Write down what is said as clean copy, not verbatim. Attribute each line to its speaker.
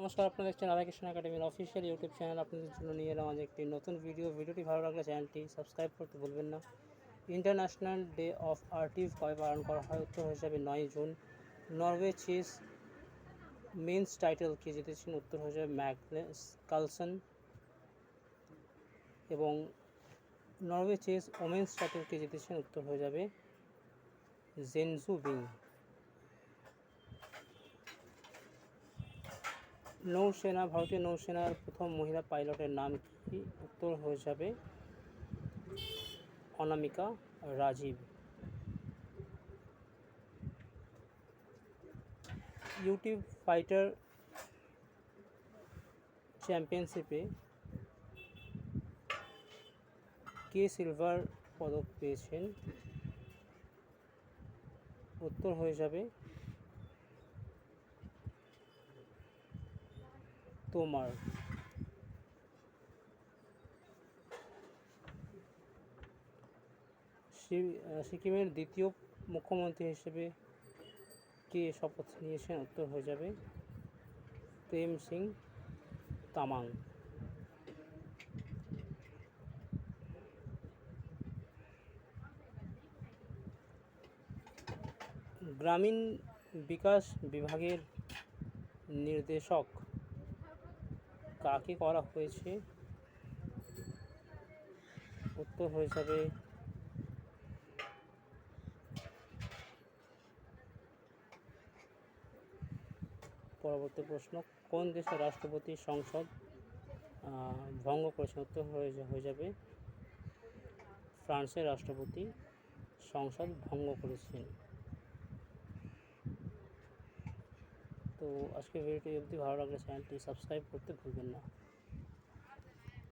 Speaker 1: নমস্কার, আপনারা দেখছেন রাধাকৃষ্ণ একাডেমির অফিসিয়াল ইউটিউব চ্যানেল। আপনাদের জন্য নিয়ে এলাম আজ একটি নতুন ভিডিওটি ভালো লাগলে চ্যানেলটি সাবস্ক্রাইব করতে ভুলবেন না। ইন্টারন্যাশনাল ডে অফ আর্টিস্ট কবে পালন করা হয়? উত্তর হিসাবে 9 June. Norway chess men's title কে জিতেছেন? উত্তর হিসাবে ম্যাগনাস কার্লসেন। এবং নরওয়ে চেস ওমেন্স টাইটেল কে জিতেছেন? উত্তর হয়ে যাবে জেন জু বিং। নৌসেনা, ভারতীয় নৌসেনার প্রথম মহিলা পাইলটের নাম কি? উত্তর হয়ে যাবে অনামিকা রাজীব। ইউটিউব ফাইটার চ্যাম্পিয়নশিপে কে সিলভার পদক পেয়েছেন? উত্তর হয়ে যাবে তোমার। সিকিমের দ্বিতীয় মুখ্যমন্ত্রী হিসেবে কে শপথ নিয়েছেন? উত্তর হয়ে যাবে প্রেম সিং তামাং। গ্রামীণ বিকাশ বিভাগের নির্দেশক কাকে করা হয়েছে? উত্তর হয়ে যাবে পরবর্তী প্রশ্ন, কোন দেশের রাষ্ট্রপতি সংসদ ভঙ্গ করেছেন? উত্তর হয়ে যাবে ফ্রান্সের রাষ্ট্রপতি সংসদ ভঙ্গ করেছেন। তো আজকের ভিডিওটি অবধি ভালো লাগলে চ্যানেলটি সাবস্ক্রাইব করতে ভুলবেন না।